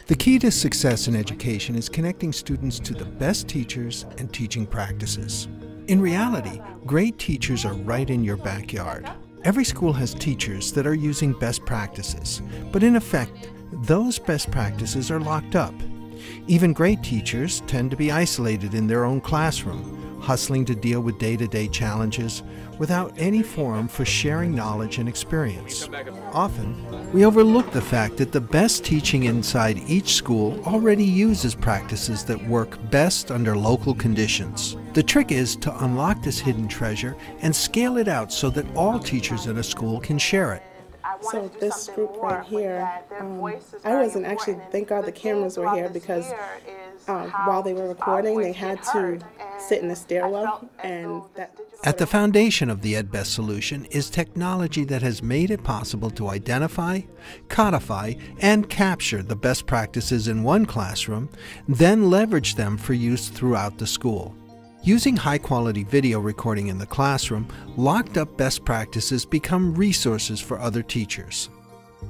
The key to success in education is connecting students to the best teachers and teaching practices. In reality, great teachers are right in your backyard. Every school has teachers that are using best practices, but in effect, those best practices are locked up. Even great teachers tend to be isolated in their own classroom, hustling to deal with day-to-day challenges without any forum for sharing knowledge and experience. Often, we overlook the fact that the best teaching inside each school already uses practices that work best under local conditions. The trick is to unlock this hidden treasure and scale it out so that all teachers in a school can share it. So this group right here, I wasn't actually, thank God the cameras were here, because while they were recording, they had to sit in the stairwell. At the foundation of the EdBest solution is technology that has made it possible to identify, codify, and capture the best practices in one classroom, then leverage them for use throughout the school. Using high-quality video recording in the classroom, locked-up best practices become resources for other teachers.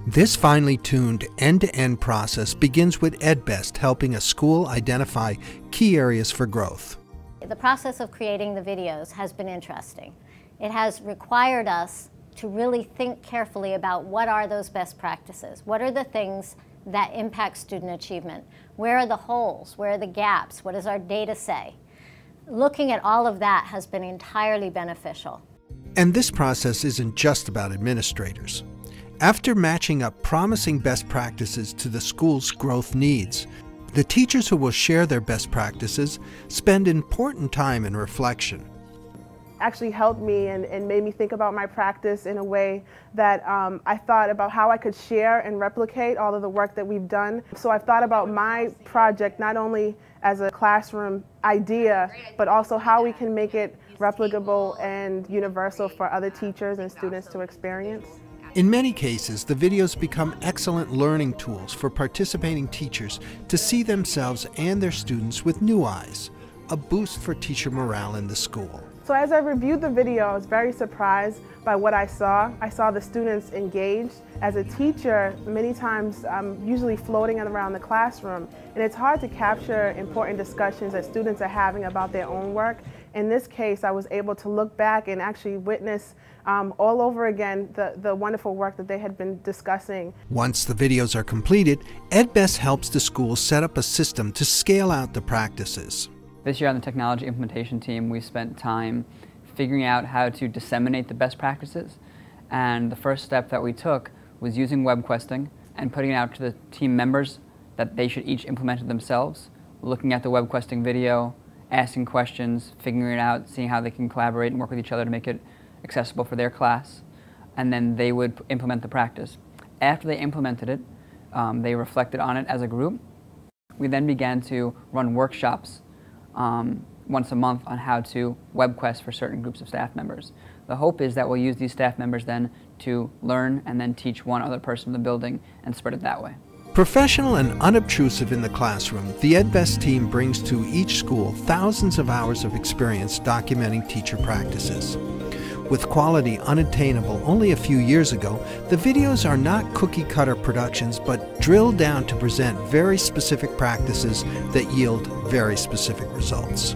This finely tuned end-to-end process begins with EdBest helping a school identify key areas for growth. The process of creating the videos has been interesting. It has required us to really think carefully about what are those best practices. What are the things that impact student achievement? Where are the holes? Where are the gaps? What does our data say? Looking at all of that has been entirely beneficial. And this process isn't just about administrators. After matching up promising best practices to the school's growth needs, the teachers who will share their best practices spend important time in reflection. Actually helped me and made me think about my practice in a way that I thought about how I could share and replicate all of the work that we've done. So I've thought about my project not only as a classroom idea, but also how we can make it replicable and universal for other teachers and students to experience. In many cases, the videos become excellent learning tools for participating teachers to see themselves and their students with new eyes, a boost for teacher morale in the school. So as I reviewed the video, I was very surprised by what I saw. I saw the students engaged. As a teacher, many times I'm usually floating around the classroom, and it's hard to capture important discussions that students are having about their own work. In this case, I was able to look back and actually witness all over again the wonderful work that they had been discussing. Once the videos are completed, EdBest helps the school set up a system to scale out the practices. This year on the technology implementation team, we spent time figuring out how to disseminate the best practices. And the first step that we took was using web questing and putting it out to the team members that they should each implement it themselves, looking at the web questing video, asking questions, figuring it out, seeing how they can collaborate and work with each other to make it accessible for their class, and then they would implement the practice. After they implemented it, they reflected on it as a group. We then began to run workshops once a month on how to web quest for certain groups of staff members. The hope is that we'll use these staff members then to learn and then teach one other person in the building and spread it that way. Professional and unobtrusive in the classroom, the EdBest team brings to each school thousands of hours of experience documenting teacher practices. With quality unattainable only a few years ago, the videos are not cookie-cutter productions, but drilled down to present very specific practices that yield very specific results.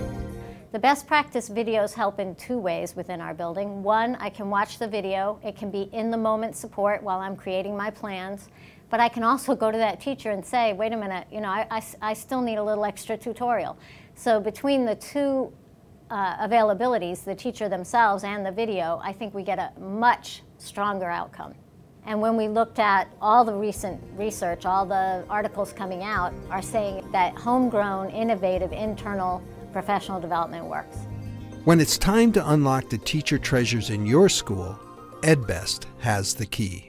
The best practice videos help in two ways within our building. One, I can watch the video. It can be in-the-moment support while I'm creating my plans. But I can also go to that teacher and say, wait a minute, you know, I still need a little extra tutorial. So between the two availabilities, the teacher themselves and the video, I think we get a much stronger outcome. And when we looked at all the recent research, all the articles coming out are saying that homegrown, innovative, internal professional development works. When it's time to unlock the teacher treasures in your school, EdBest has the key.